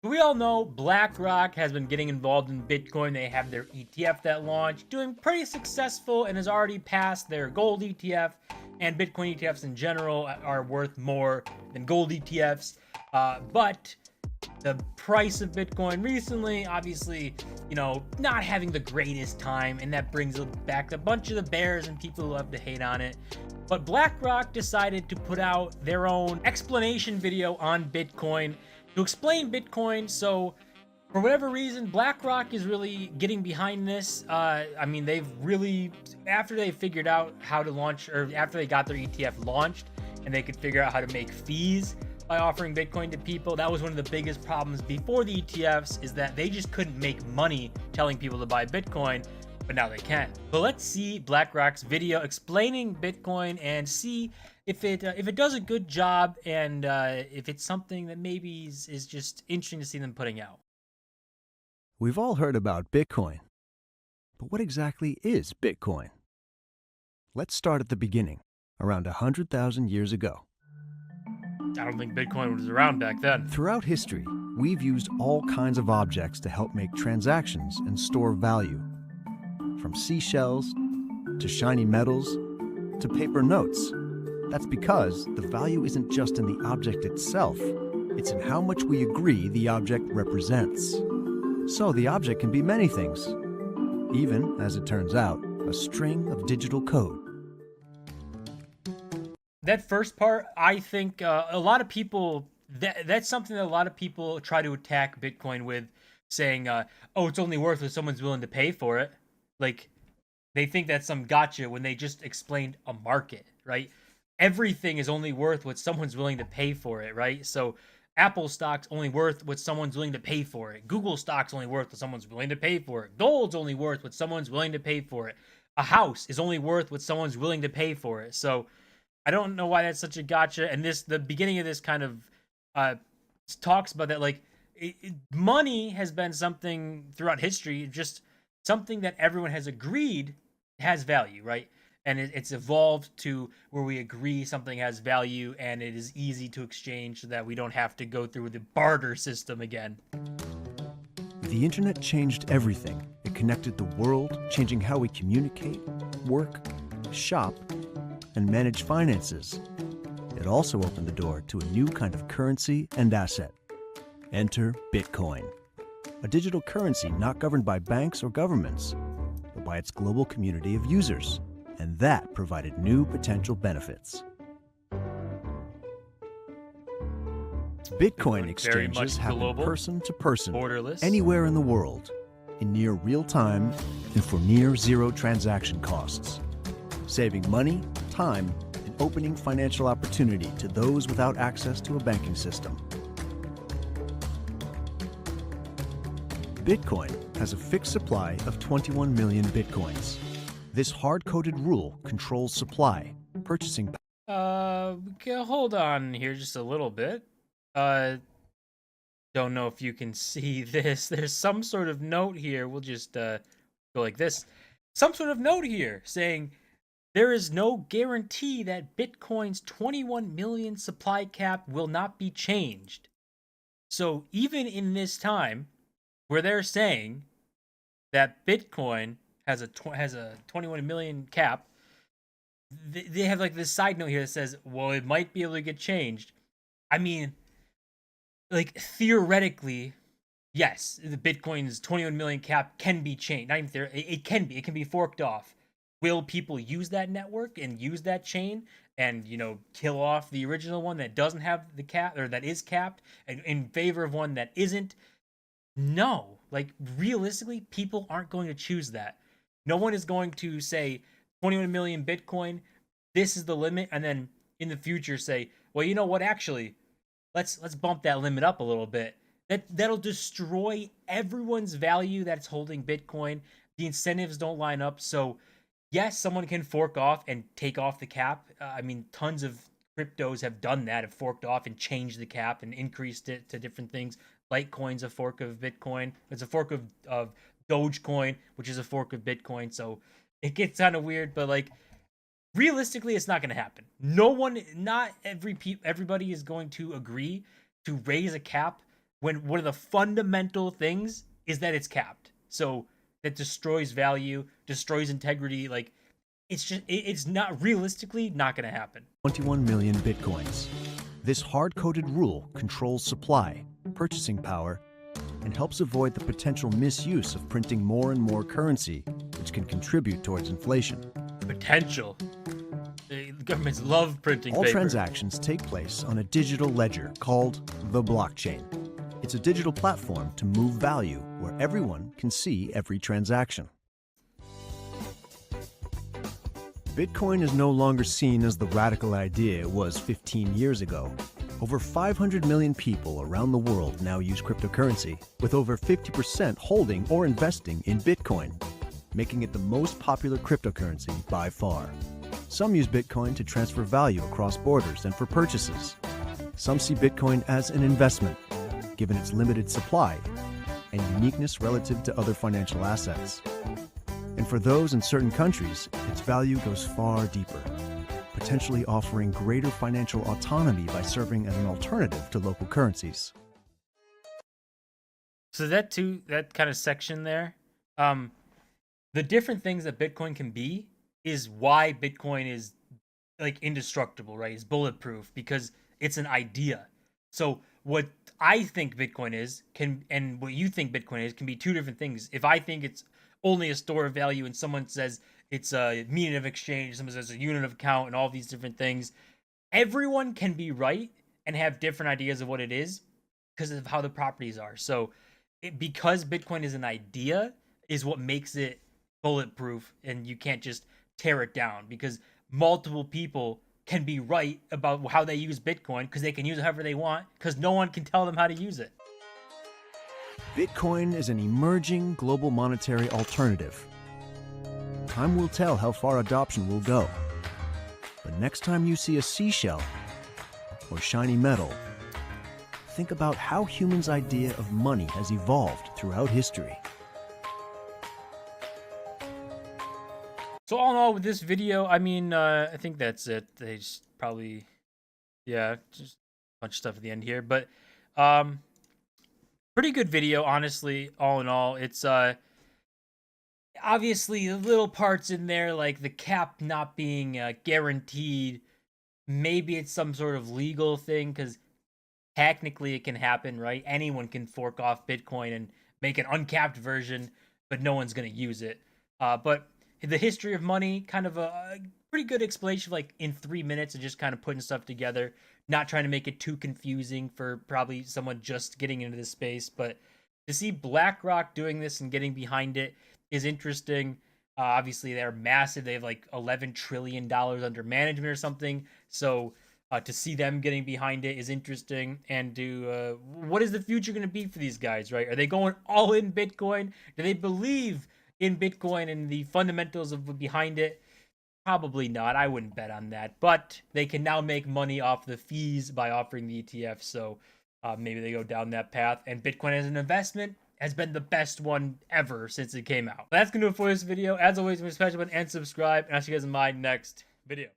We all know BlackRock has been getting involved in Bitcoin. They have their ETF that launched, doing pretty successful, and has already passed their gold ETF. And Bitcoin ETFs in general are worth more than gold ETFs. But the price of Bitcoin recently, obviously, not having the greatest time, and that brings back a bunch of the bears and people who love to hate on it. But BlackRock decided to put out their own explanation video on Bitcoin to explain Bitcoin. So, for whatever reason, BlackRock is really getting behind this. They've really, after they figured out how to launch, or after they got their ETF launched, and they could figure out how to make fees by offering Bitcoin to people. That was one of the biggest problems before the ETFs, is that they just couldn't make money telling people to buy Bitcoin, but now they can. But let's see BlackRock's video explaining Bitcoin and see if it does a good job, and if it's something that maybe is just interesting to see them putting out. We've all heard about Bitcoin, but what exactly is Bitcoin? Let's start at the beginning, around 100,000 years ago. I don't think Bitcoin was around back then. Throughout history, we've used all kinds of objects to help make transactions and store value. From seashells, to shiny metals, to paper notes. That's because the value isn't just in the object itself, it's in how much we agree the object represents. So the object can be many things, even, as it turns out, a string of digital code. That first part, I think a lot of people, that's something that a lot of people try to attack Bitcoin with, saying, oh, it's only worth what someone's willing to pay for it. Like, they think that's some gotcha when they just explained a market, right? Everything is only worth what someone's willing to pay for it, right? So Apple stock's only worth what someone's willing to pay for it. Google stock's only worth what someone's willing to pay for it. Gold's only worth what someone's willing to pay for it. A house is only worth what someone's willing to pay for it. So I don't know why that's such a gotcha. And the beginning of this kind of talks about that, like, money has been something throughout history, just something that everyone has agreed has value, right? And it's evolved to where we agree something has value, and it is easy to exchange so that we don't have to go through the barter system again. The internet changed everything. It connected the world, changing how we communicate, work, shop, and manage finances. It also opened the door to a new kind of currency and asset. Enter Bitcoin, a digital currency not governed by banks or governments, but by its global community of users. And that provided new potential benefits. Bitcoin exchanges happen person to person, borderless, anywhere in the world, in near real time and for near zero transaction costs, saving money, time, and opening financial opportunity to those without access to a banking system. Bitcoin has a fixed supply of 21 million Bitcoins. This hard-coded rule controls supply, purchasing. Okay, hold on here just a little bit. Don't know if you can see this. There's some sort of note here. We'll just go like this. Some sort of note here saying there is no guarantee that Bitcoin's 21 million supply cap will not be changed. So even in this time where they're saying that Bitcoin has a 21 million cap, they have like this side note here that says, well, it might be able to get changed. I mean, like, theoretically, yes, the Bitcoin's 21 million cap can be changed. Not even it can be forked off. Will people use that network and use that chain and, kill off the original one that doesn't have the cap, or that is capped, and in favor of one that isn't? No. Like, realistically, people aren't going to choose that. No one is going to say 21 million Bitcoin, this is the limit, and then in the future say, well, you know what, actually, let's bump that limit up a little bit. That'll destroy everyone's value that's holding Bitcoin. The incentives don't line up. So yes, someone can fork off and take off the cap. Tons of cryptos have done that, have forked off and changed the cap and increased it to different things. Litecoin's a fork of Bitcoin. It's a fork of Dogecoin, which is a fork of Bitcoin. So it gets kind of weird, but like, realistically, it's not going to happen. Not everybody is going to agree to raise a cap when one of the fundamental things is that it's capped. So that destroys value, destroys integrity. Like it's not realistically not going to happen. 21 million bitcoins. This hard-coded rule controls supply, purchasing power, and helps avoid the potential misuse of printing more and more currency, which can contribute towards inflation. Potential. The governments love printing All paper. transactions take place on a digital ledger called the blockchain. It's a digital platform to move value where everyone can see every transaction. Bitcoin is no longer seen as the radical idea it was 15 years ago. Over 500 million people around the world now use cryptocurrency, with over 50% holding or investing in Bitcoin, making it the most popular cryptocurrency by far. Some use Bitcoin to transfer value across borders and for purchases. Some see Bitcoin as an investment, given its limited supply and uniqueness relative to other financial assets. And for those in certain countries, its value goes far deeper, potentially offering greater financial autonomy by serving as an alternative to local currencies. So that kind of section there, the different things that Bitcoin can be is why Bitcoin is like indestructible, right? It's bulletproof because it's an idea. So what I think Bitcoin is and what you think Bitcoin is can be two different things. If I think it's only a store of value and someone says it's a medium of exchange, someone says a unit of account and all these different things, everyone can be right and have different ideas of what it is because of how the properties are. So because Bitcoin is an idea is what makes it bulletproof, and you can't just tear it down because multiple people can be right about how they use Bitcoin because they can use it however they want because no one can tell them how to use it. Bitcoin is an emerging global monetary alternative. Time will tell how far adoption will go. But next time you see a seashell or shiny metal, think about how humans' idea of money has evolved throughout history. So all in all, with this video, I mean, I think that's it. They just probably, yeah, just a bunch of stuff at the end here, but pretty good video, honestly. All in all, it's obviously little parts in there like the cap not being guaranteed. Maybe it's some sort of legal thing because technically it can happen, right? Anyone can fork off Bitcoin and make an uncapped version, but no one's gonna use it. But the history of money, kind of a pretty good explanation, like in 3 minutes, of just kind of putting stuff together, not trying to make it too confusing for probably someone just getting into this space. But to see BlackRock doing this and getting behind it is interesting. Obviously, they're massive. They have like $11 trillion under management or something. So to see them getting behind it is interesting. And to what is the future going to be for these guys, right? Are they going all in Bitcoin? Do they believe in Bitcoin and the fundamentals of behind it? Probably not. I wouldn't bet on that. But they can now make money off the fees by offering the ETF. So maybe they go down that path. And Bitcoin as an investment has been the best one ever since it came out. That's going to do it for this video. As always, smash the button and subscribe. And I'll see you guys in my next video.